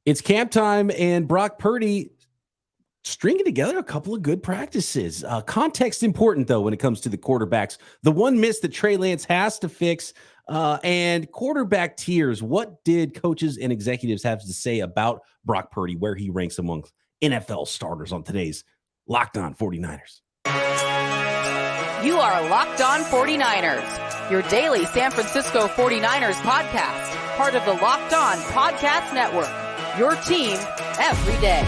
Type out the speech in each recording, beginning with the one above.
It's camp time, and Brock Purdy stringing together a couple of good practices. Context important, though, when it comes to the quarterbacks. The one miss that Trey Lance has to fix, and quarterback tiers. What did coaches and executives have to say about Brock Purdy, where he ranks among NFL starters on today's Locked On 49ers? You are Locked On 49ers, your daily San Francisco 49ers podcast, part of the Locked On Podcast Network, your team every day.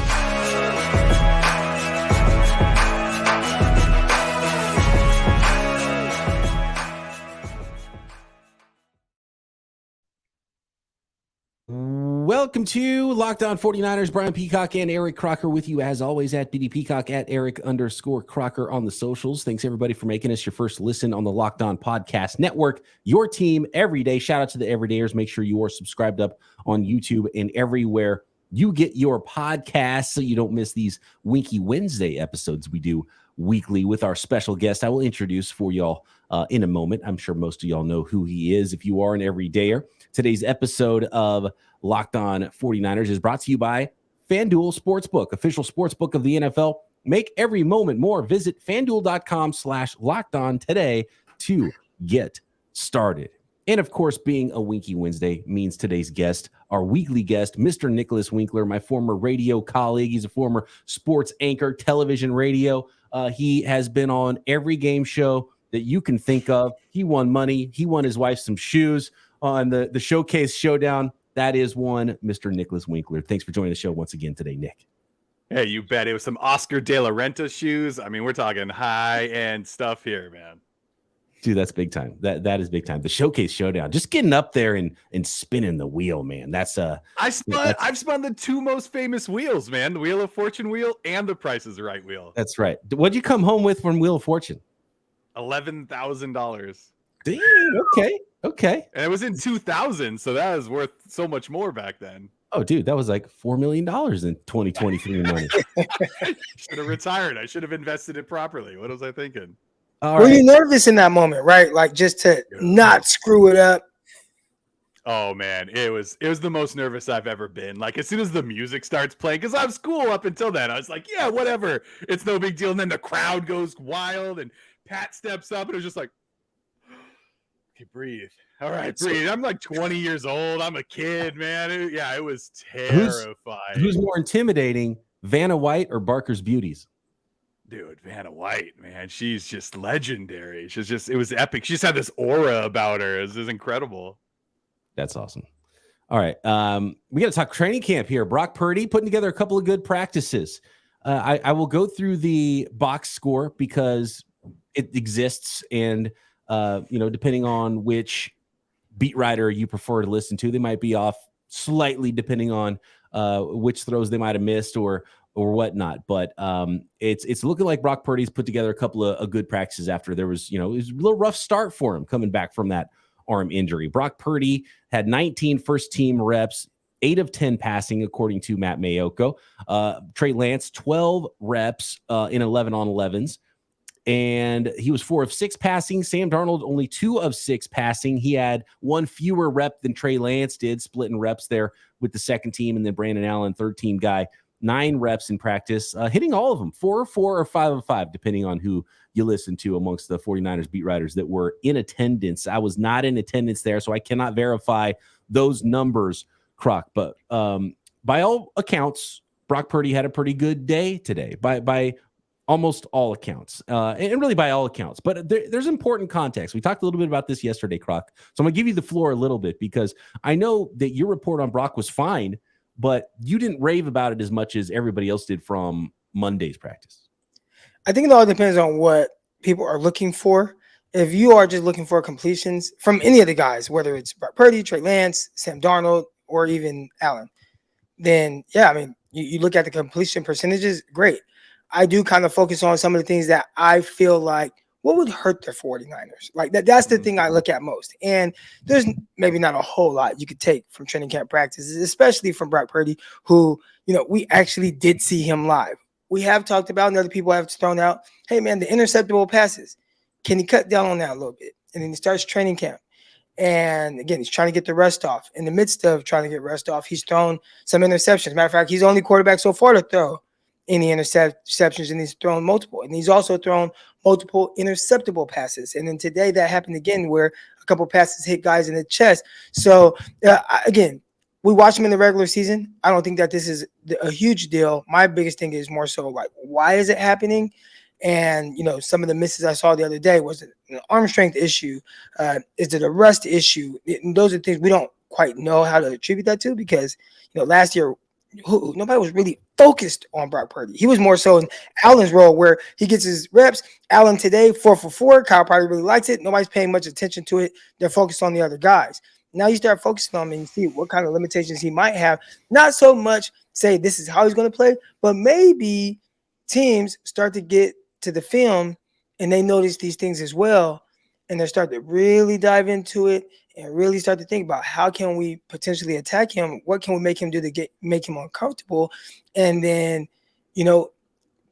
Welcome to Locked On 49ers. Brian Peacock and Eric Crocker with you as always at BD Peacock at Eric_Crocker on the socials. Thanks everybody for making us your first listen on the Locked On Podcast Network, your team every day. Shout out to the everydayers. Make sure you are subscribed up on YouTube and everywhere you get your podcasts so you don't miss these Winky Wednesday episodes we do weekly with our special guest I will introduce for y'all in a moment. I'm sure most of y'all know who he is if you are an everydayer. Today's episode of Locked On 49ers is brought to you by FanDuel Sportsbook, official sportsbook of the NFL. Make every moment more. Visit FanDuel.com/LockedOn today to get started. And of course, being a Winky Wednesday means today's guest, our weekly guest, Mr. Nicholas Winkler, my former radio colleague. He's a former sports anchor, television radio. He has been on every game show that you can think of. He won money. He won his wife some shoes on the Showcase Showdown. That is one Mr. Nicholas Winkler. Thanks for joining the show once again today, Nick. Hey, you bet. It was some Oscar De La Renta shoes. I mean, we're talking high-end stuff here, man. Dude, that's big time. That is big time. The Showcase Showdown, just getting up there and spinning the wheel, man. That's I've spun the two most famous wheels, man. The Wheel of Fortune wheel and the Price is Right wheel. That's right. What'd you come home with from Wheel of Fortune? $11,000. Damn. Okay. And it was in 2000, so that was worth so much more back then. Oh, dude, that was like $4 million in 2023 money. Should have retired. I should have invested it properly. What was I thinking? Were you nervous in that moment, right? Like just to not screw it up? Oh man, it was the most nervous I've ever been. Like as soon as the music starts playing, because I was cool up until then. I was like, yeah, whatever. It's no big deal. And then the crowd goes wild and Pat steps up and it was just like, okay, breathe. All right, breathe. I'm like 20 years old. I'm a kid, man. It was terrifying. Who's more intimidating, Vanna White or Barker's Beauties? Dude, Vanna White, man, she's just legendary. It was epic. She just had this aura about her. It was incredible. That's awesome. All right. We got to talk training camp here. Brock Purdy putting together a couple of good practices. I will go through the box score because it exists. And, depending on which beat writer you prefer to listen to, they might be off slightly depending on which throws they might have missed or whatnot. But it's looking like Brock Purdy's put together a couple of good practices after there was, it was a little rough start for him coming back from that arm injury. Brock Purdy had 19 first-team reps, 8 of 10 passing, according to Matt Mayoko. Trey Lance, 12 reps in 11 on 11s. And he was 4 of 6 passing. Sam Darnold, only 2 of 6 passing. He had 1 fewer rep than Trey Lance did, splitting reps there with the second team. And then Brandon Allen, third team guy, 9 reps in practice, hitting all of them, 4 of 4 or 5 of 5, depending on who you listen to amongst the 49ers beat writers that were in attendance. I was not in attendance there, so I cannot verify those numbers, Croc. But by all accounts, Brock Purdy had a pretty good day today, by almost all accounts, and really by all accounts. But there's important context. We talked a little bit about this yesterday, Croc. So I'm going to give you the floor a little bit because I know that your report on Brock was fine, but you didn't rave about it as much as everybody else did from Monday's practice. I think it all depends on what people are looking for. If you are just looking for completions from any of the guys, whether it's Brock Purdy, Trey Lance, Sam Darnold, or even Allen, then, yeah, I mean, you look at the completion percentages, great. I do kind of focus on some of the things that I feel like what would hurt the 49ers. Like that's the thing I look at most. And there's maybe not a whole lot you could take from training camp practices, especially from Brock Purdy, who, we actually did see him live. We have talked about, and other people have thrown out, hey, man, the interceptable passes. Can he cut down on that a little bit? And then he starts training camp. And again, he's trying to get the rest off. In the midst of trying to get rest off, he's thrown some interceptions. Matter of fact, he's the only quarterback so far to throw any interceptions, and he's thrown multiple. And he's also thrown multiple interceptable passes. And then today that happened again where a couple passes hit guys in the chest. So again, we watch him in the regular season. I don't think that this is a huge deal. My biggest thing is more so like, why is it happening? And, some of the misses I saw the other day was an arm strength issue. Is it a rust issue? And those are things we don't quite know how to attribute that to because, last year, nobody was really focused on Brock Purdy. He was more so in Allen's role where he gets his reps. Allen today, 4 for 4. Kyle probably really likes it. Nobody's paying much attention to it. They're focused on the other guys. Now you start focusing on him and you see what kind of limitations he might have. Not so much say this is how he's going to play, but maybe teams start to get to the film and they notice these things as well. And they start to really dive into it and really start to think about how can we potentially attack him? What can we make him do to make him uncomfortable? And then,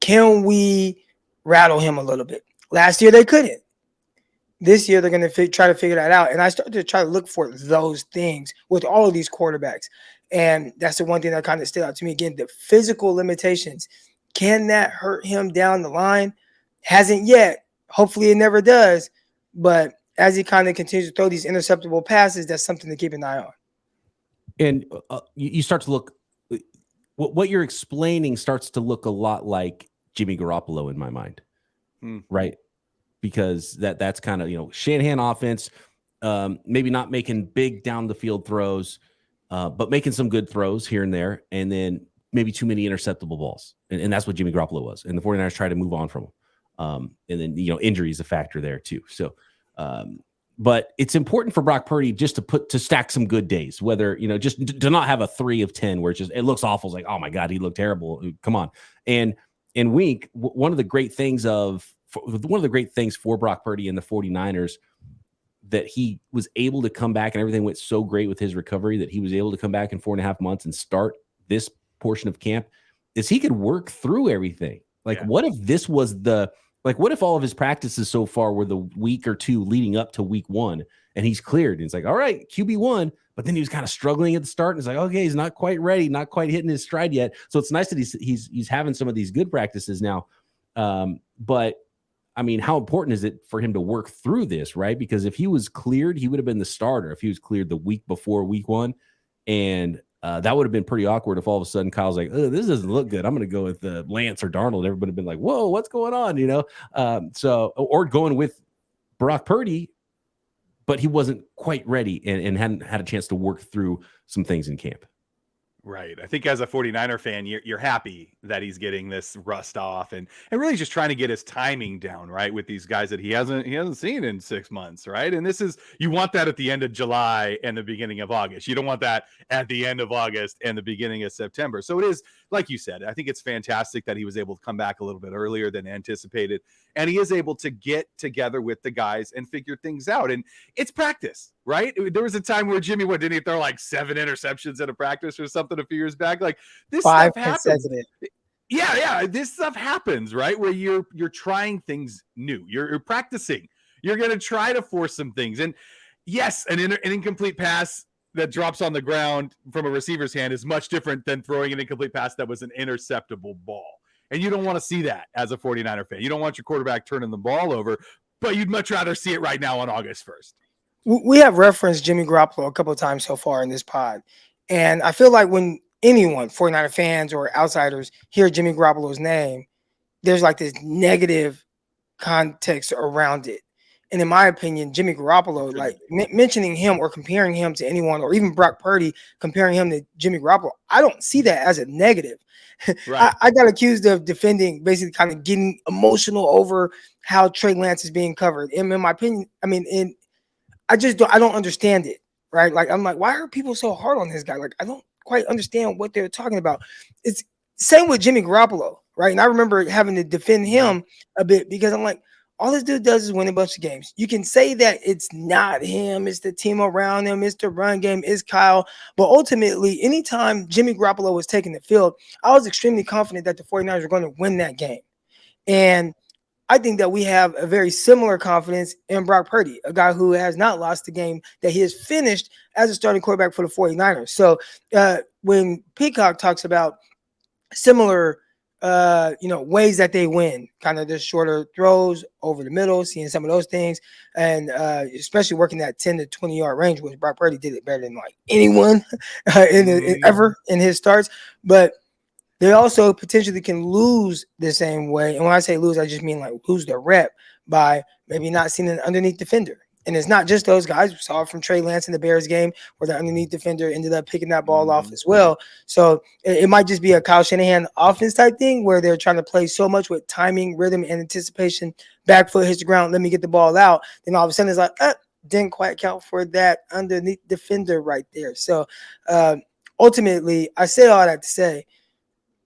can we rattle him a little bit? Last year they couldn't. This year they're going to try to figure that out. And I started to try to look for those things with all of these quarterbacks. And that's the one thing that kind of stood out to me. Again, the physical limitations. Can that hurt him down the line? Hasn't yet. Hopefully it never does. But as he kind of continues to throw these interceptable passes, that's something to keep an eye on. And you start to look, what you're explaining starts to look a lot like Jimmy Garoppolo in my mind, right? Because that's kind of, Shanahan offense, maybe not making big down the field throws, but making some good throws here and there, and then maybe too many interceptable balls. And that's what Jimmy Garoppolo was. And the 49ers try to move on from him. And then, injury is a factor there too. So, but it's important for Brock Purdy just to stack some good days, whether, just to not have a 3 of 10 where it looks awful. It's like, oh my God, he looked terrible. Come on. And in week, one of the great things for Brock Purdy and the 49ers that he was able to come back and everything went so great with his recovery that he was able to come back in 4.5 months and start this portion of camp is he could work through everything. What if this was what if all of his practices so far were the week or two leading up to week 1 and he's cleared and it's like, all right, QB1, but then he was kind of struggling at the start and it's like, okay, he's not quite ready, not quite hitting his stride yet. So it's nice that he's having some of these good practices now. But I mean, how important is it for him to work through this, right? Because if he was cleared, he would have been the starter if he was cleared the week before week 1. And that would have been pretty awkward if all of a sudden Kyle's like, oh, this doesn't look good. I'm going to go with Lance or Darnold. Everybody would have been like, whoa, what's going on? Or going with Brock Purdy, but he wasn't quite ready and hadn't had a chance to work through some things in camp. Right. I think as a 49er fan, you're happy that he's getting this rust off and really just trying to get his timing down, right? With these guys that he hasn't seen in 6 months, right? And you want that at the end of July and the beginning of August. You don't want that at the end of August and the beginning of September. So it is, like you said, I think it's fantastic that he was able to come back a little bit earlier than anticipated. And he is able to get together with the guys and figure things out. And it's practice, right? There was a time where Jimmy, didn't he throw like 7 interceptions at a practice or something a few years back? Like this 5 stuff happens. Yeah. This stuff happens, right? Where you're trying things new. You're practicing. You're going to try to force some things. And yes, an incomplete pass that drops on the ground from a receiver's hand is much different than throwing an incomplete pass that was an interceptable ball. And you don't want to see that as a 49er fan. You don't want your quarterback turning the ball over, but you'd much rather see it right now on August 1st. We have referenced Jimmy Garoppolo a couple of times so far in this pod. And I feel like when anyone, 49er fans or outsiders, hear Jimmy Garoppolo's name, there's like this negative context around it. And in my opinion, Jimmy Garoppolo, like mentioning him or comparing him to anyone, or even Brock Purdy, comparing him to Jimmy Garoppolo, I don't see that as a negative. Right. I got accused of defending, basically kind of getting emotional over how Trey Lance is being covered. And in my opinion, I don't understand it, right? Like, I'm like, why are people so hard on this guy? Like, I don't quite understand what they're talking about. It's same with Jimmy Garoppolo, right? And I remember having to defend him a bit because I'm like, all this dude does is win a bunch of games. You can say that it's not him, it's the team around him, it's the run game, it's Kyle. But ultimately, anytime Jimmy Garoppolo was taking the field, I was extremely confident that the 49ers were going to win that game. And I think that we have a very similar confidence in Brock Purdy, a guy who has not lost the game that he has finished as a starting quarterback for the 49ers. So when Peacock talks about similar ways that they win, kind of just shorter throws over the middle, seeing some of those things, and especially working that 10 to 20 yard range, which Brock Purdy did it better than like anyone ever in his starts. But they also potentially can lose the same way. And when I say lose, I just mean like lose the rep by maybe not seeing an underneath defender. And it's not just those guys. We saw it from Trey Lance in the Bears game where the underneath defender ended up picking that ball off as well. So it might just be a Kyle Shanahan offense type thing where they're trying to play so much with timing, rhythm, and anticipation. Back foot hits the ground, let me get the ball out. Then all of a sudden it's like, didn't quite count for that underneath defender right there. So ultimately, I say all that to say,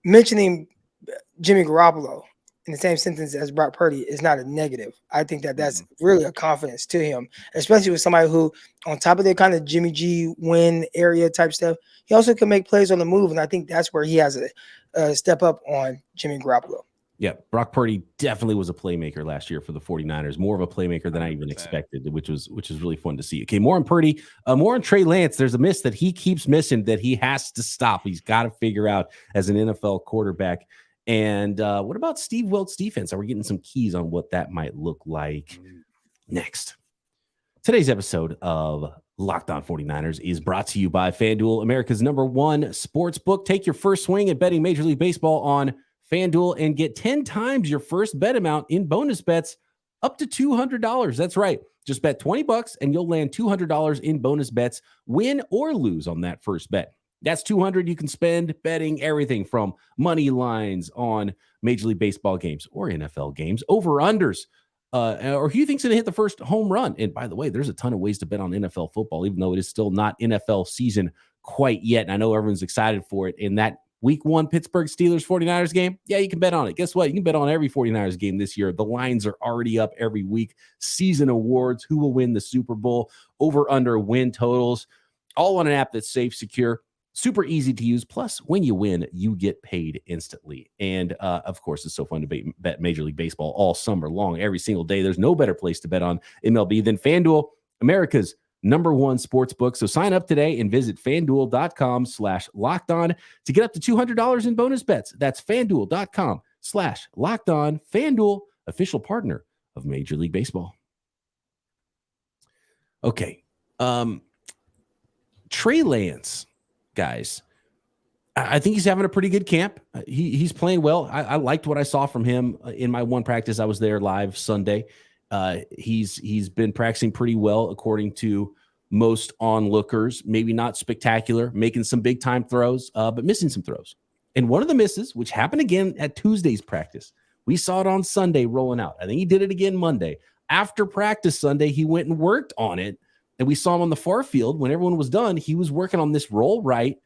mentioning Jimmy Garoppolo in the same sentence as Brock Purdy is not a negative. I think that that's really a confidence to him, especially with somebody who, on top of their kind of Jimmy G win area type stuff, he also can make plays on the move. And I think that's where he has a step up on Jimmy Garoppolo. Yeah, Brock Purdy definitely was a playmaker last year for the 49ers, more of a playmaker than I even expected, which was really fun to see. Okay, more on Purdy, more on Trey Lance. There's a miss that he keeps missing that he has to stop. He's got to figure out as an NFL quarterback. And what about Steve Wilks' defense? Are we getting some keys on what that might look like next? Today's episode of Locked On 49ers is brought to you by FanDuel, America's #1 sports book. Take your first swing at betting Major League Baseball on FanDuel and get 10 times your first bet amount in bonus bets up to $200. That's right. Just bet $20 and you'll land $200 in bonus bets, win or lose on that first bet. That's $200 you can spend betting everything from money lines on Major League Baseball games or NFL games, over-unders, or who you think's going to hit the first home run. And by the way, there's a ton of ways to bet on NFL football, even though it is still not NFL season quite yet. And I know everyone's excited for it. In that Week 1 Pittsburgh Steelers 49ers game, yeah, you can bet on it. Guess what? You can bet on every 49ers game this year. The lines are already up every week. Season awards, who will win the Super Bowl, over-under win totals, all on an app that's safe, secure, super easy to use. Plus, when you win, you get paid instantly. And, of course, it's so fun to bet Major League Baseball all summer long, every single day. There's no better place to bet on MLB than FanDuel, America's #1 sports book. So sign up today and visit FanDuel.com/lockedon to get up to $200 in bonus bets. That's FanDuel.com/lockedon. FanDuel, official partner of Major League Baseball. Okay. Trey Lance, guys, I think he's having a pretty good camp. He's playing well. I liked what I saw from him in my one practice. I was there live Sunday. He's been practicing pretty well according to most onlookers. Maybe not spectacular, making some big time throws, but missing some throws. And one of the misses, which happened again at Tuesday's practice, we saw it on Sunday rolling out. I think he did it again Monday. After practice Sunday, he went and worked on it, and we saw him on the far field when everyone was done. He was working on this roll right.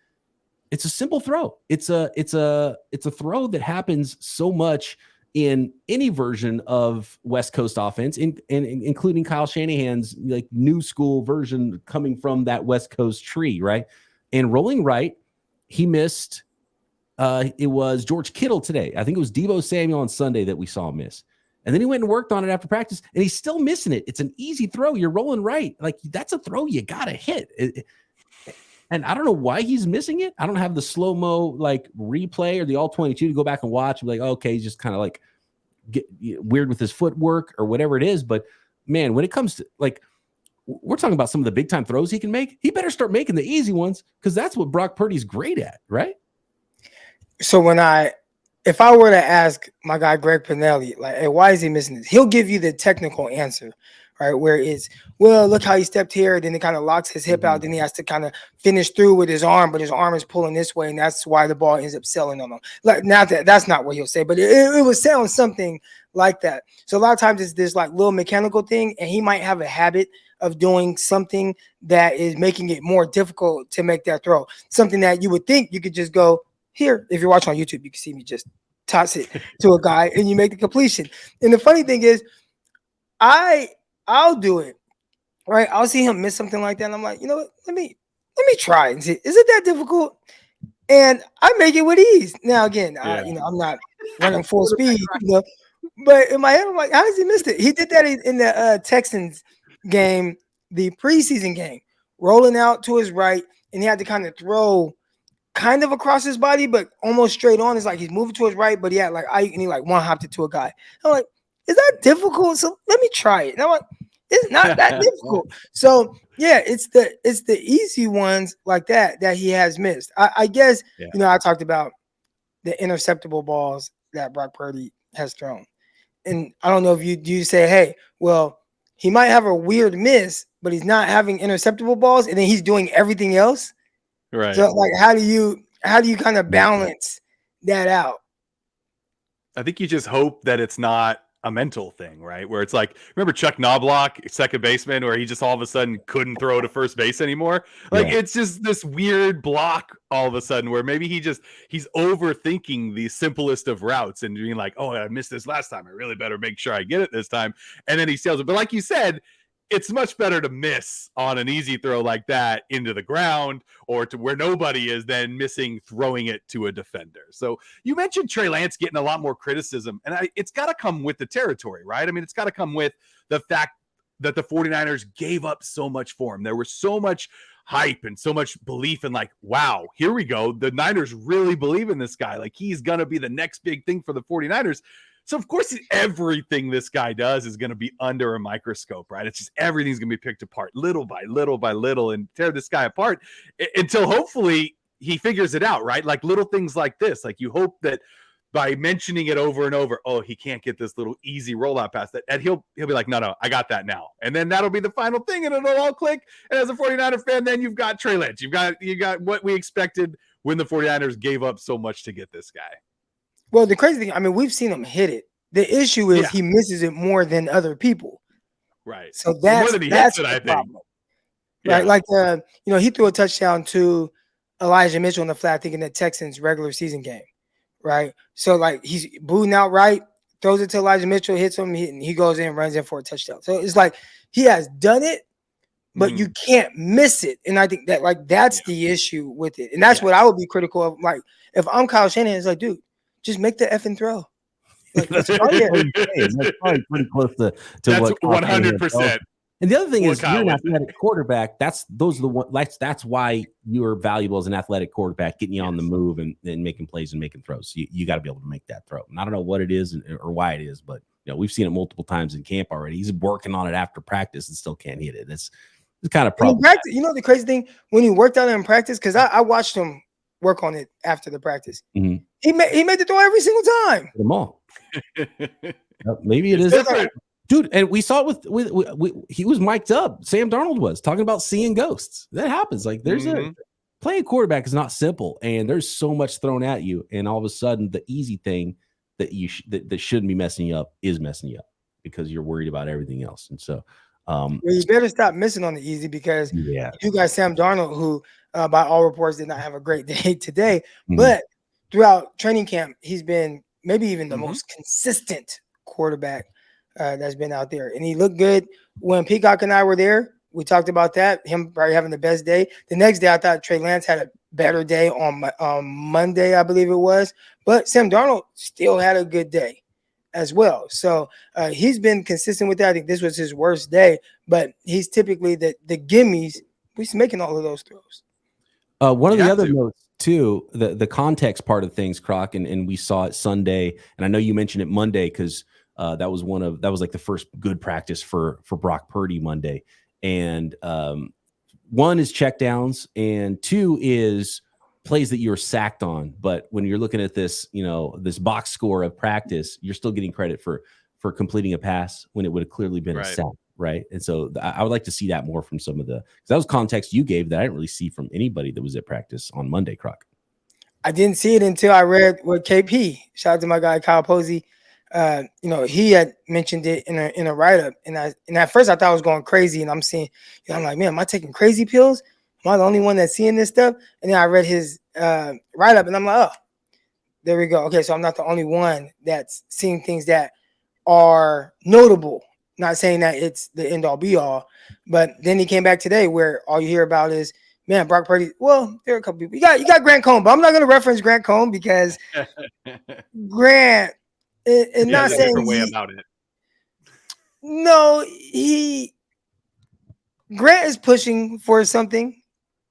It's a simple throw. It's a throw that happens so much in any version of West Coast offense, including Kyle Shanahan's like new school version coming from that West Coast tree, right? And rolling right, he missed. It was George Kittle today. I think it was Deebo Samuel on Sunday that we saw him miss. And then he went and worked on it after practice, and he's still missing it. It's an easy throw. You're rolling right. Like, that's a throw you got to hit. And I don't know why he's missing it. I don't have the slow-mo like replay or the all 22 to go back and watch and be like, oh, okay, he's just kind of like get weird with his footwork or whatever it is. But man, when it comes to like, we're talking about some of the big time throws he can make. He better start making the easy ones, because that's what Brock Purdy's great at, right? So if I were to ask my guy Greg Pinelli, like, hey, why is he missing this? He'll give you the technical answer, right? Where it's, well, look how he stepped here. Then it kind of locks his hip out. Then he has to kind of finish through with his arm, but his arm is pulling this way, and that's why the ball ends up selling on him. Like, now that's not what he'll say, but it would sound something like that. So a lot of times it's this like little mechanical thing, and he might have a habit of doing something that is making it more difficult to make that throw. Something that you would think you could just go here. If you're watching on YouTube, you can see me just toss it to a guy and you make the completion. And the funny thing is, I'll do it, right? I'll see him miss something like that, and I'm like, you know what? Let me try and see. Is it that difficult? And I make it with ease. Now again, I'm not running full speed, But in my head, I'm like, how does he miss it? He did that in the Texans game, the preseason game, rolling out to his right, and he had to kind of throw kind of across his body, but almost straight on. It's like he's moving to his right, but he had and he one hopped it to a guy. I'm like, is that difficult? So let me try it. And I'm like, it's not that difficult. So yeah, it's the easy ones like that he has missed. I guess I talked about the interceptable balls that Brock Purdy has thrown. And I don't know if you say, hey, well, he might have a weird miss, but he's not having interceptable balls, and then he's doing everything else. Right. So how do you kind of balance that out? I think you just hope that it's not a mental thing, right? Where it's like, remember Chuck Knobloch, second baseman, where he just all of a sudden couldn't throw to first base anymore? It's just this weird block all of a sudden where maybe he's overthinking the simplest of routes and being like, oh, I missed this last time. I really better make sure I get it this time. And then he sails it. But like you said, it's much better to miss on an easy throw like that into the ground or to where nobody is than missing throwing it to a defender. So you mentioned Trey Lance getting a lot more criticism, and it's got to come with the territory, right? I mean, it's got to come with the fact that the 49ers gave up so much for him. There was so much hype and so much belief in wow, here we go. The Niners really believe in this guy. He's going to be the next big thing for the 49ers. So, of course, everything this guy does is going to be under a microscope, right? It's just everything's going to be picked apart little by little by little and tear this guy apart until hopefully he figures it out, right? Little things like this. You hope that by mentioning it over and over, oh, he can't get this little easy rollout pass, that he'll be like, no, I got that now. And then that'll be the final thing and it'll all click. And as a 49er fan, then you've got Trey Lance. You got what we expected when the 49ers gave up so much to get this guy. Well, the crazy thing, I mean, we've seen him hit it. The issue is he misses it more than other people. Right. So that's more than he hits it, I think. Problem. Right. He threw a touchdown to Elijah Mitchell in the flat, I think in the Texans regular season game. Right. So he's booting out right, throws it to Elijah Mitchell, hits him, he goes in, runs in for a touchdown. So it's he has done it, but you can't miss it. And I think that that's the issue with it. And that's what I would be critical of. If I'm Kyle Shanahan, it's dude, just make the effing throw. That's probably pretty close to that's what 100%. And the other thing is, you're an athletic quarterback. That's why you're valuable as an athletic quarterback, getting you on the move and making plays and making throws. You got to be able to make that throw. And I don't know what it is or why it is, but we've seen it multiple times in camp already. He's working on it after practice and still can't hit it. It's kind of problem. The crazy thing when he worked out in practice, because I watched him work on it after the practice. Mm-hmm. He made the throw every single time. Them all. Maybe it is different. Dude, and we saw it with he was mic'd up. Sam Darnold was talking about seeing ghosts. That happens. There's playing quarterback is not simple, and there's so much thrown at you, and all of a sudden the easy thing that that shouldn't be messing you up is messing you up because you're worried about everything else. And so you better stop missing on the easy because you got Sam Darnold, who by all reports did not have a great day today, but throughout training camp, he's been maybe even the most consistent quarterback that's been out there. And he looked good when Peacock and I were there. We talked about that, him probably having the best day. The next day, I thought Trey Lance had a better day on Monday, I believe it was. But Sam Darnold still had a good day as well. So he's been consistent with that. I think this was his worst day, but he's typically the gimmies. He's making all of those throws. One of the other notes, too, the context part of things, Croc, and we saw it Sunday, and I know you mentioned it Monday because that was the first good practice for Brock Purdy Monday. And one is checkdowns, and two is plays that you're sacked on. But when you're looking at this, this box score of practice, you're still getting credit for completing a pass when it would have clearly been a sack, right? And so I would like to see that more from some of because that was context you gave that I didn't really see from anybody that was at practice on Monday, Croc. I didn't see it until I read what KP. Shout out to my guy Kyle Posey. He had mentioned it in a write-up, and at first I thought I was going crazy, and I'm seeing, I'm like, man, am I taking crazy pills? Am I the only one that's seeing this stuff? And then I read his write-up, and I'm like, oh, there we go. Okay, so I'm not the only one that's seeing things that are notable. Not saying that it's the end-all be-all, but then he came back today where all you hear about is, man, Brock Purdy. Well, there are a couple people. You got Grant Cohn, but I'm not going to reference Grant Cohn because Grant And not There's a saying different way about it. No, Grant is pushing for something.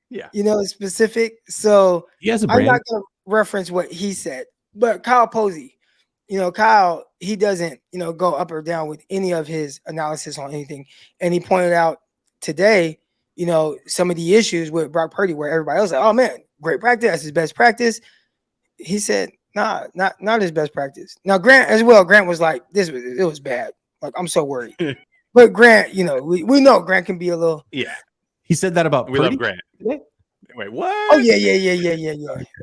Yeah. Specific. So He has a I'm brand. not going to reference what he said, but Kyle Posey, Kyle, he doesn't, go up or down with any of his analysis on anything. And he pointed out today, some of the issues with Brock Purdy where everybody else like, oh man, great practice. That's his best practice. He said, nah, not his best practice. Now Grant as well. Grant was like, it was bad. Like, I'm so worried. But Grant, we know Grant can be a little. Yeah. He said that about We Purdy? love Grant. Today? Wait, what? Oh, yeah.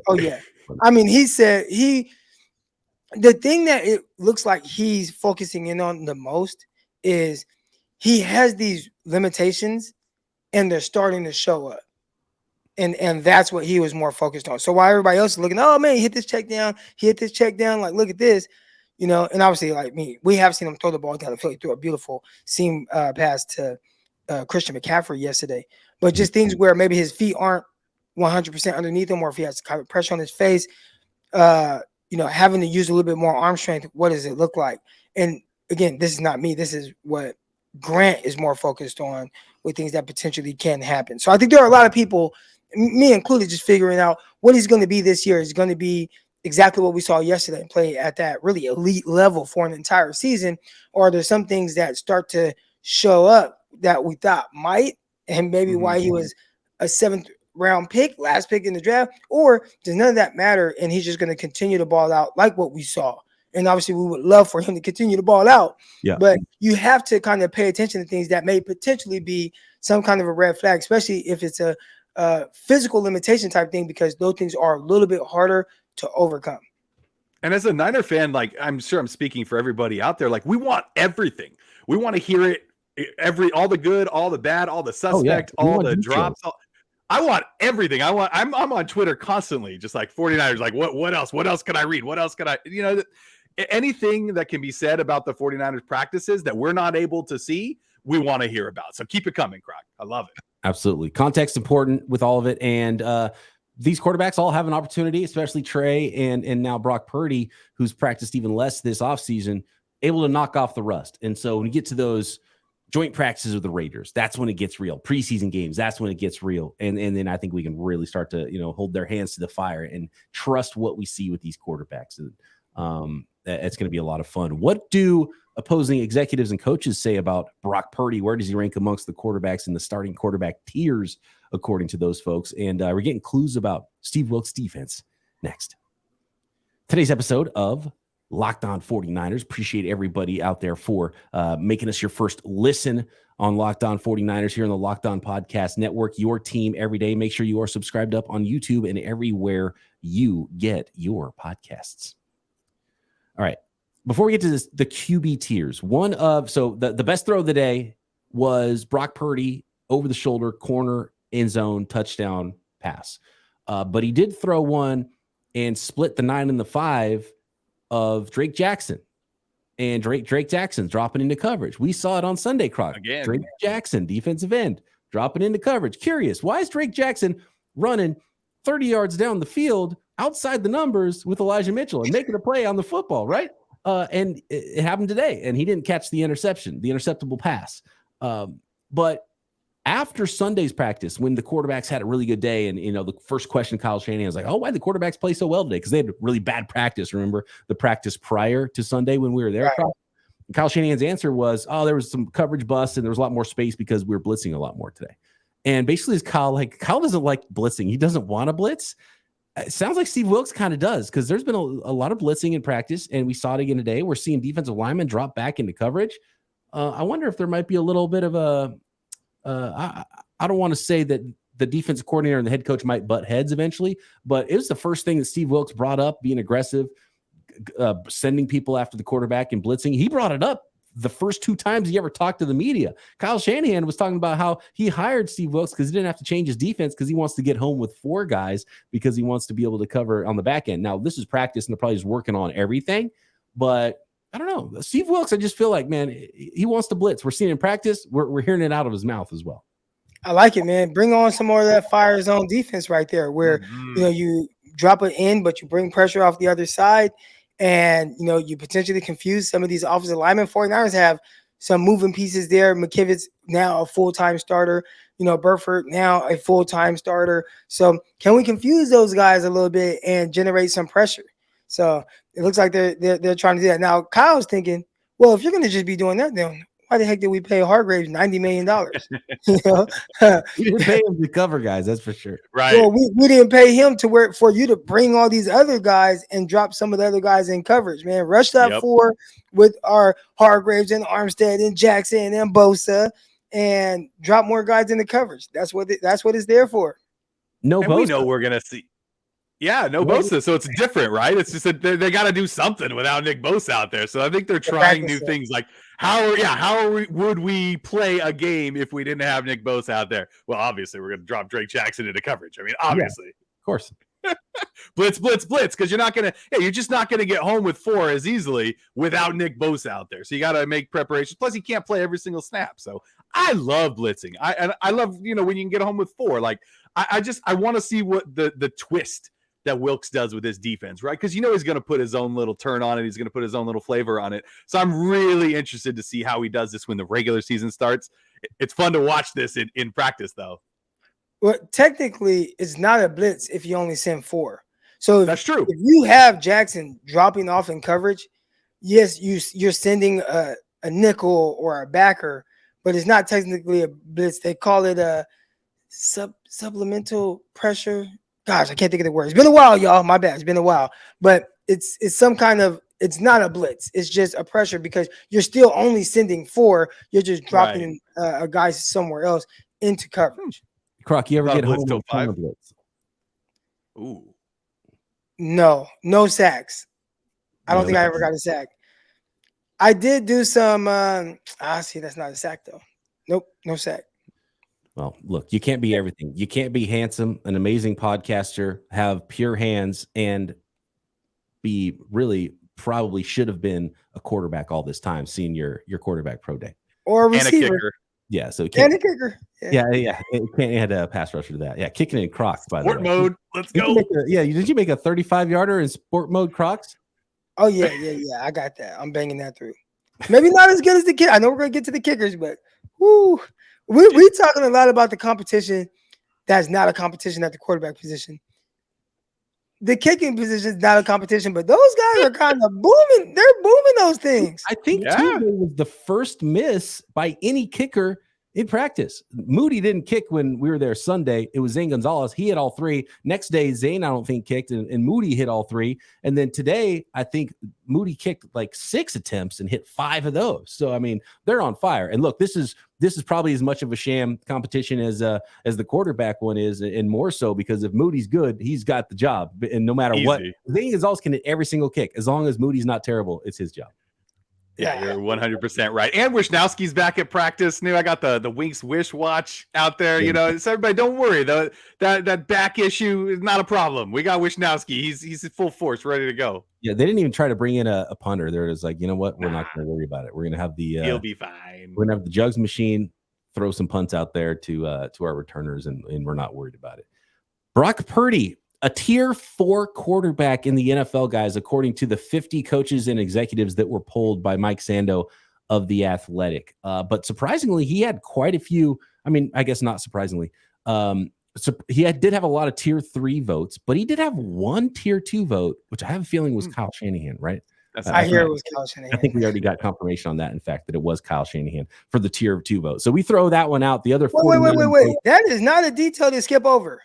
Oh, yeah. I mean, he said the thing that it looks like he's focusing in on the most is he has these limitations and they're starting to show up. And that's what he was more focused on. So while everybody else is looking, oh man, he hit this check down, like look at this, and obviously like me, we have seen him throw the ball down the field. He threw a beautiful seam pass to Christian McCaffrey yesterday. But just things where maybe his feet aren't 100% underneath him, or if he has kind of pressure on his face, having to use a little bit more arm strength. What does it look like? And again, this is not me. This is what Grant is more focused on with things that potentially can happen. So I think there are a lot of people, me included, just figuring out what he's going to be this year. Is going to be exactly what we saw yesterday and play at that really elite level for an entire season, or are there some things that start to show up that we thought might, and maybe why he was a 7th round pick, last pick in the draft, or does none of that matter and he's just going to continue to ball out like what we saw? And obviously we would love for him to continue to ball out, but you have to kind of pay attention to things that may potentially be some kind of a red flag, especially if it's a physical limitation type thing, because those things are a little bit harder to overcome. And as a Niner fan, like, I'm sure I'm speaking for everybody out there, like, we want everything. We want to hear it, all the good, all the bad, all the suspect, all the drops. I want everything. I'm on Twitter constantly, just like 49ers, like what else? What else can I read? What else can I, anything that can be said about the 49ers practices that we're not able to see, we want to hear about. So keep it coming, Croc. I love it. Absolutely. Context important with all of it. And these quarterbacks all have an opportunity, especially Trey and now Brock Purdy, who's practiced even less this offseason, able to knock off the rust. And so when you get to those joint practices with the Raiders, that's when it gets real. Preseason games, that's when it gets real. And then I think we can really start to, hold their hands to the fire and trust what we see with these quarterbacks. And it's going to be a lot of fun. What do opposing executives and coaches say about Brock Purdy? Where does he rank amongst the quarterbacks in the starting quarterback tiers, according to those folks? And we're getting clues about Steve Wilks' defense next. Today's episode of Locked On 49ers. Appreciate everybody out there for making us your first listen on Locked On 49ers here on the Locked On Podcast Network, your team every day. Make sure you are subscribed up on YouTube and everywhere you get your podcasts. All right. Before we get to this, the QB tiers, the best throw of the day was Brock Purdy over the shoulder, corner, end zone, touchdown pass. But he did throw one and split the 9 and the 5 of Drake Jackson. And Drake Jackson's dropping into coverage. We saw it on Sunday, Croc. Again. Drake Jackson, defensive end, dropping into coverage. Curious, why is Drake Jackson running 30 yards down the field outside the numbers with Elijah Mitchell and making a play on the football, right? And it happened today, and he didn't catch the interceptable pass. But after Sunday's practice, when the quarterbacks had a really good day, and the first question Kyle Shanahan was like, "Oh, why did the quarterbacks play so well today?" Because they had really bad practice. Remember the practice prior to Sunday when we were there? Right. Kyle Shanahan's answer was, "Oh, there was some coverage busts, and there was a lot more space because we were blitzing a lot more today." And basically, Kyle doesn't like blitzing. He doesn't want to blitz. It sounds like Steve Wilks kind of does, because there's been a lot of blitzing in practice, and we saw it again today. We're seeing defensive linemen drop back into coverage. I wonder if there might be a little bit of a I don't want to say that the defensive coordinator and the head coach might butt heads eventually, but it was the first thing that Steve Wilks brought up, being aggressive, sending people after the quarterback and blitzing. He brought it up the first 2 times he ever talked to the media. Kyle Shanahan was talking about how he hired Steve Wilks because he didn't have to change his defense because he wants to get home with 4 guys because he wants to be able to cover on the back end. Now, this is practice, and they're probably just working on everything, but I don't know. Steve Wilks, I just feel like, man, he wants to blitz. We're seeing it in practice. We're hearing it out of his mouth as well. I like it, man. Bring on some more of that fire zone defense right there, where you drop it in, but you bring pressure off the other side. And, you potentially confuse some of these offensive linemen. 49ers have some moving pieces there. McKivitz now a full-time starter. Burford now a full-time starter. So can we confuse those guys a little bit and generate some pressure? So it looks like they're trying to do that. Now, Kyle's thinking, well, if you're going to just be doing that, then why the heck did we pay Hargraves $90 million? We didn't pay him to cover guys, that's for sure. Right. Well, we didn't pay him to work for you to bring all these other guys and drop some of the other guys in coverage, man. Rush that 4 with our Hargraves and Armstead and Jackson and Bosa and drop more guys in the coverage. That's what it's there for. No and Bosa. We know we're going to see. Yeah, no Bosa. So it's different, right? It's just that they got to do something without Nick Bosa out there. So I think they're trying new things like would we play a game if we didn't have Nick Bosa out there? Well, obviously we're going to drop Drake Jackson into coverage. I mean, obviously. Yeah, of course. blitz, because you're just not going to get home with 4 as easily without Nick Bosa out there. So you got to make preparations. Plus, he can't play every single snap. So I love blitzing. I love, when you can get home with 4. Like I want to see what the twist that Wilks does with his defense, right? Because he's going to put his own little turn on it. He's going to put his own little flavor on it. So I'm really interested to see how he does this when the regular season starts. It's fun to watch this in practice, though. Well, technically, it's not a blitz if you only send 4. So that's true. If you have Jackson dropping off in coverage, yes, you're sending a nickel or a backer, but it's not technically a blitz. They call it a supplemental pressure. Gosh, I can't think of the word. It's been a while, y'all. My bad. It's been a while. But it's some kind of – it's not a blitz. It's just a pressure because you're still only sending 4. You're just dropping a guy somewhere else into coverage. Croc, you ever get home with 5? blitz? Ooh. No sacks. I don't think I ever got a sack. I did do some see, that's not a sack, though. Nope, no sack. Well, look, you can't be everything. You can't be handsome, an amazing podcaster, have pure hands, and be really probably should have been a quarterback all this time, seeing your quarterback pro day. Or a receiver. And a kicker. Yeah, so and a kicker. Yeah. It can't add a pass rusher to that. Yeah, kicking in Crocs, by the way. Sport mode. Let's go. Did you make a 35-yarder in sport mode Crocs? Oh, yeah. I got that. I'm banging that through. Maybe not as good as the kick. I know we're going to get to the kickers, but whoo. We're talking a lot about the competition that's not a competition at the quarterback position. The kicking position is not a competition, but those guys are kind of booming. They're booming those things. I think Tuesday was the first miss by any kicker in practice. Moody didn't kick when we were there Sunday. It was Zane Gonzalez. He hit all 3. Next day, Zane, I don't think, kicked, and Moody hit all 3. And then today, I think Moody kicked like 6 attempts and hit 5 of those. So, I mean, they're on fire. And look, this is probably as much of a sham competition as the quarterback one is, and more so because if Moody's good, he's got the job. And no matter what, Zane Gonzalez can hit every single kick. As long as Moody's not terrible, it's his job. Yeah, you're 100% right. And Wishnowski's back at practice. I got the Winks Wish watch out there. So everybody, don't worry. That back issue is not a problem. We got Wishnowski. He's in full force, ready to go. Yeah, they didn't even try to bring in a punter. They're just like, you know what? We're not going to worry about it. We're going to have he'll be fine. We're going to have the jugs machine, throw some punts out there to our returners, and we're not worried about it. Brock Purdy, a tier 4 quarterback in the NFL, guys, according to the 50 coaches and executives that were polled by Mike Sando of The Athletic. But surprisingly, he had quite a few. I mean, I guess not surprisingly. So he did have a lot of tier 3 votes, but he did have 1 tier 2 vote, which I have a feeling was Kyle Shanahan, right? I hear it was Kyle Shanahan. I think we already got confirmation on that, in fact, that it was Kyle Shanahan for the tier 2 vote. So we throw that one out. The other wait. That is not a detail to skip over.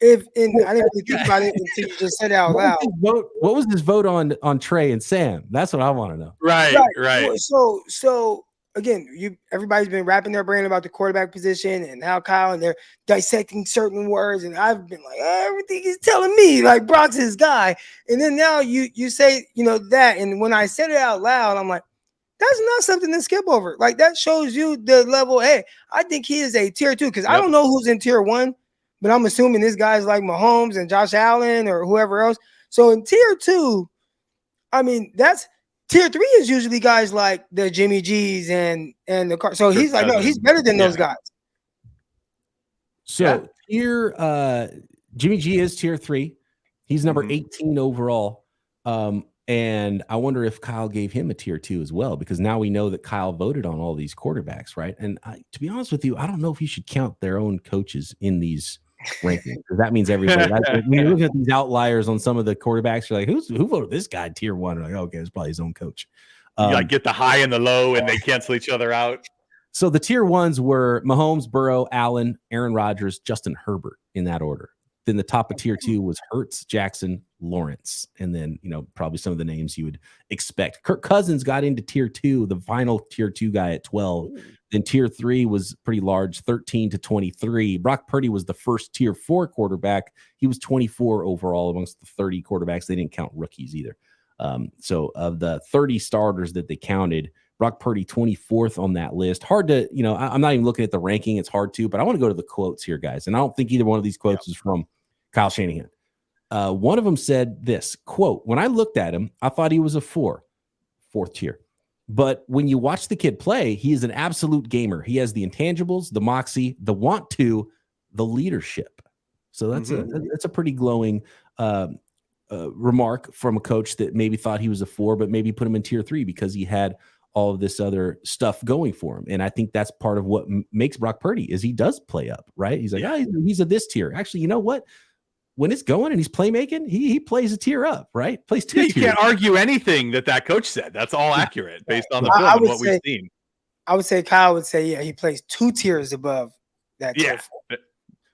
I didn't really think about it until you just said it out loud. What was his vote on Trey and Sam? That's what I want to know. Right. So again, everybody's been wrapping their brain about the quarterback position and how Kyle, and they're dissecting certain words, and I've been like, everything he's telling me, like Brock's his guy. And then now you say, that, and when I said it out loud, I'm like, that's not something to skip over. Like, that shows you the level. Hey, I think he is a tier 2 because I don't know who's in tier 1. But I'm assuming this guy's like Mahomes and Josh Allen or whoever else. So in tier 2, I mean, that's tier 3 is usually guys like the Jimmy G's and the car. So he's like, no, he's better than those guys. So tier Jimmy G is tier 3. He's number 18 overall. And I wonder if Kyle gave him a tier 2 as well, because now we know that Kyle voted on all these quarterbacks, right? And to be honest with you, I don't know if you should count their own coaches in these rankings, because that means everybody. When you're looking at these outliers on some of the quarterbacks, you're like, who voted this guy tier 1? You're like, okay, it's probably his own coach. You like get the high and the low, and they cancel each other out. So the tier 1s were Mahomes, Burrow, Allen, Aaron Rodgers, Justin Herbert, in that order. Then the top of tier 2 was Hurts, Jackson, Lawrence, and then probably some of the names you would expect. Kirk Cousins got into tier 2, the final tier 2 guy at 12. Then tier 3 was pretty large, 13 to 23. Brock Purdy was the first tier 4 quarterback. He was 24 overall amongst the 30 quarterbacks. They didn't count rookies either. So of the 30 starters that they counted, Brock Purdy 24th on that list. Hard to, I'm not even looking at the ranking. It's hard to, but I want to go to the quotes here, guys. And I don't think either one of these quotes is from Kyle Shanahan. One of them said this, quote, "When I looked at him, I thought he was a 4, 4th tier. But when you watch the kid play, he is an absolute gamer. He has the intangibles, the moxie, the want to, the leadership." So that's a pretty glowing remark from a coach that maybe thought he was a 4, but maybe put him in tier 3 because he had all of this other stuff going for him. And I think that's part of what makes Brock Purdy is he does play up, right? He's like, he's a this tier. Actually, you know what? When it's going and he's playmaking, he plays a tier up, right? Plays 2 tiers. You can't argue anything that coach said. That's all accurate based on the film and what we've seen. I would say Kyle would say, he plays 2 tiers above that tier 4.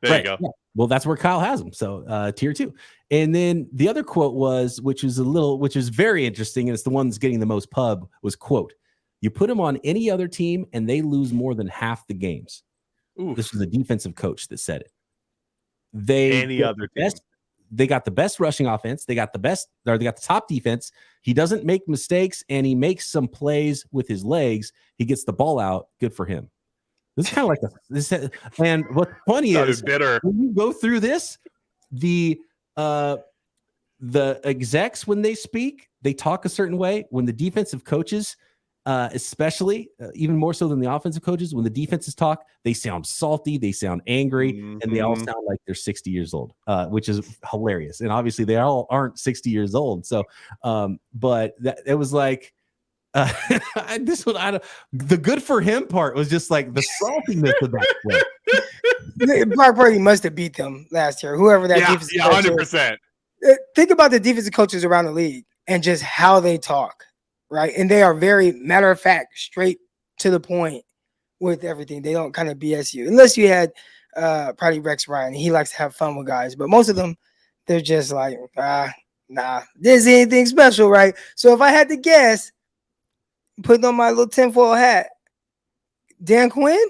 There you go. Yeah. Well, that's where Kyle has him. So tier 2. And then the other quote was, which is very interesting, and it's the one that's getting the most pub, was, quote, "You put him on any other team and they lose more than half the games." Oof. This was a defensive coach that said it. They got the best rushing offense. They got the top defense. He doesn't make mistakes, and he makes some plays with his legs. He gets the ball out. Good for him. This is kind of like this. And what's funny is bitter. When you go through this, the execs, when they speak, they talk a certain way. When the defensive coaches, especially even more so than the offensive coaches, when the defenses talk, they sound salty, they sound angry, and they all sound like they're 60 years old, which is hilarious. And obviously they all aren't 60 years old. So, but it was like, the good for him part was just like the saltiness of that. Brock Purdy must have beat them last year. Whoever that defensive coach 100%. Think about the defensive coaches around the league and just how they talk, right? And they are very matter of fact, straight to the point with everything. They don't kind of BS you, unless you had probably Rex Ryan. He likes to have fun with guys, but most of them, they're just like, nah, this is anything special, right? So if I had to guess, putting on my little tinfoil hat, Dan Quinn.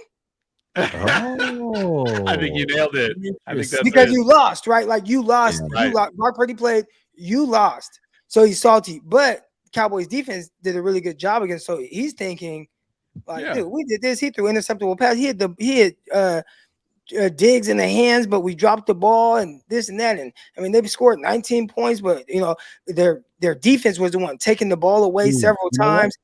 Oh, I think you nailed it. I think that's because you lost, right? Like you lost. Yeah, right. You lost. Brock Purdy played. You lost, so he's salty. But Cowboys defense did a really good job against. So he's thinking, like, dude, we did this. He threw interceptable pass. He had Diggs in the hands, but we dropped the ball and this and that. And I mean, they scored 19 points, but their defense was the one taking the ball away several times.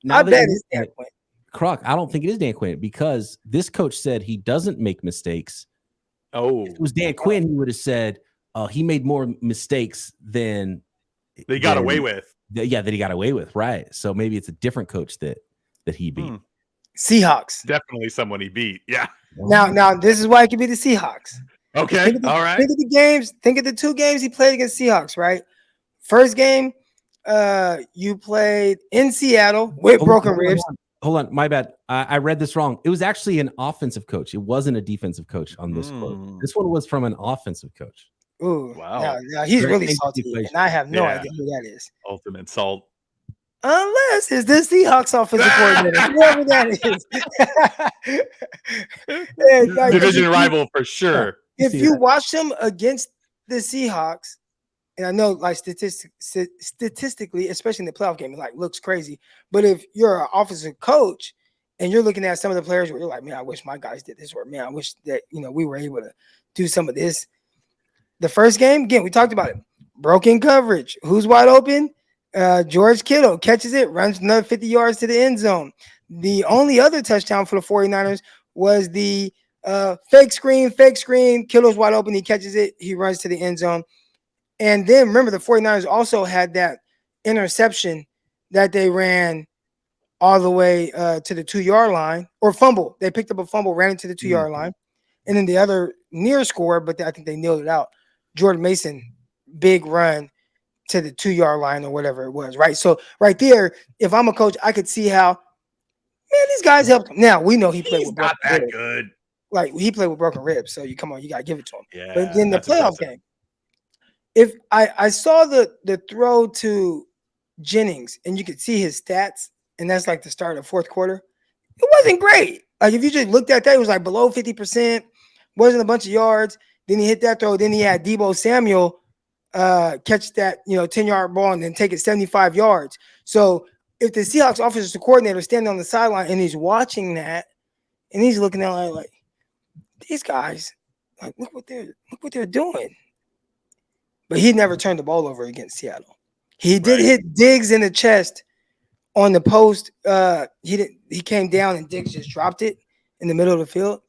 I bet it's Dan Quinn. Croc, I don't think it is Dan Quinn because this coach said he doesn't make mistakes. Oh, if it was Dan Quinn, he would have said he made more mistakes than they got away with. That he got away with, right? So maybe it's a different coach that he beat. Seahawks. Definitely someone he beat. Yeah. Now this is why it could be the Seahawks. Okay. All right. Think of the games. Think of the 2 games he played against Seahawks, right? First game, you played in Seattle with broken ribs. Hold on, my bad. I read this wrong. It was actually an offensive coach. It wasn't a defensive coach on this quote. This one was from an offensive coach. Ooh, wow. Now he's really salty, and I have no idea who that is. Ultimate salt. Unless it's the Seahawks offensive coordinator, whoever that is. Division rival for sure. If you watch them against the Seahawks, and I know, like statistically, especially in the playoff game, it like looks crazy. But if you're an offensive coach and you're looking at some of the players where you're like, man, I wish my guys did this, or man, I wish that we were able to do some of this. The first game, again, we talked about it. Broken coverage. Who's wide open? George Kittle catches it, runs another 50 yards to the end zone. The only other touchdown for the 49ers was the fake screen. Kittle's wide open. He catches it. He runs to the end zone. And then remember, the 49ers also had that interception that they ran all the way to the 2-yard line, or fumble. They picked up a fumble, ran into the 2-yard line. And then the other near score, but I think they nailed it out. Jordan Mason, big run to the 2-yard line or whatever it was, right? So right there, if I'm a coach, I could see how, man, these guys helped him. Now we know he played with not that ribs. good. Like he played with broken ribs, so you gotta give it to him. Yeah, but in the playoff impressive. game, if I saw the throw to Jennings and you could see his stats, and that's like the start of fourth quarter, it wasn't great. Like if you just looked at that, it was like below 50%, wasn't a bunch of yards. Then he hit that throw. Then he had Deebo Samuel catch that 10-yard ball and then take it 75 yards. So if the Seahawks offensive coordinator is standing on the sideline and he's watching that and he's looking at it like these guys, like look what they're doing. But he never turned the ball over against Seattle. He did hit Diggs in the chest on the post. He came down and Diggs just dropped it in the middle of the field.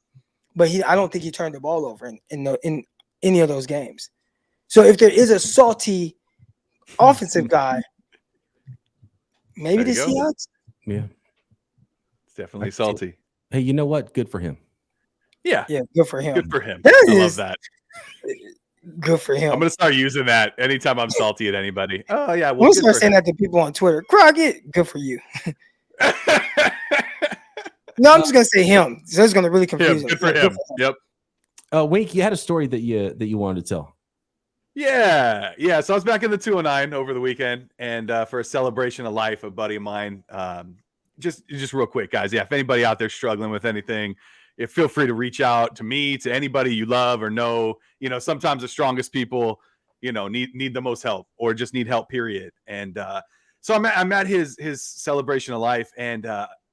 But I don't think he turned the ball over in any of those games. So if there is a salty offensive guy, maybe the Seahawks. Yeah, it's definitely salty. Hey, you know what? Good for him. Yeah, good for him. Good for him. I love that. Good for him. I'm gonna start using that anytime I'm salty at anybody. Oh yeah, we'll start saying that to people on Twitter. Crockett, good for you. No, I'm just gonna say him. So it's gonna really confuse him. Good for him. Yep. Wink, you had a story that you wanted to tell. Yeah. So I was back in the 209 over the weekend, and for a celebration of life, a buddy of mine. Just real quick, guys. Yeah, if anybody out there struggling with anything, feel free to reach out to me, to anybody you love or know. Sometimes the strongest people, need the most help or just need help. Period. And so I'm at his celebration of life, and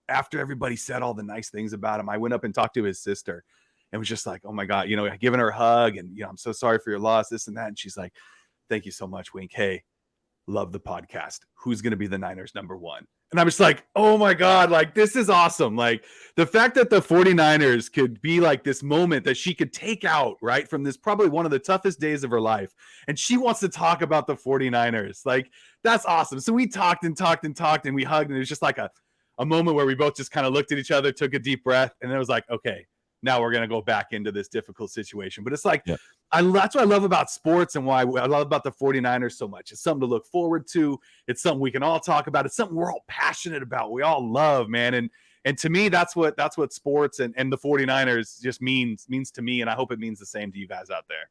after everybody said all the nice things about him, I went up and talked to his sister and was just like, oh my God, giving her a hug and, I'm so sorry for your loss, this and that. And she's like, thank you so much, Wink. Hey, love the podcast. Who's going to be the Niners #1? And I'm just like, oh my God, like, this is awesome. Like the fact that the 49ers could be like this moment that she could take out, right, from this probably one of the toughest days of her life. And she wants to talk about the 49ers. Like, that's awesome. So we talked and we hugged, and it was just like a moment where we both just kind of looked at each other, took a deep breath, and it was like, okay, now we're going to go back into this difficult situation. But it's like, that's what I love about sports and why I love about the 49ers so much. It's something to look forward to. It's something we can all talk about. It's something we're all passionate about. We all love, man. And to me, that's what sports and the 49ers just means to me. And I hope it means the same to you guys out there.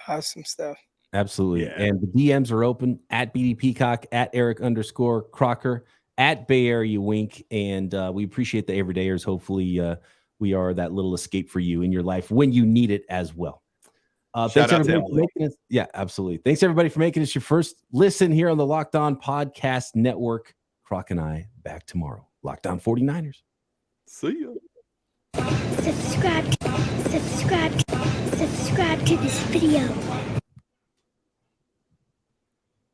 Awesome stuff. Absolutely. Yeah. And the DMs are open at BD Peacock, at Eric_Crocker, at Bay Area Wink. And we appreciate the everydayers. Hopefully we are that little escape for you in your life when you need it as well. Thanks everybody for making it. Yeah, absolutely. Thanks everybody for making us your first listen here on the Locked On Podcast Network. Croc and I back tomorrow. Locked On 49ers. See ya. Subscribe to this video.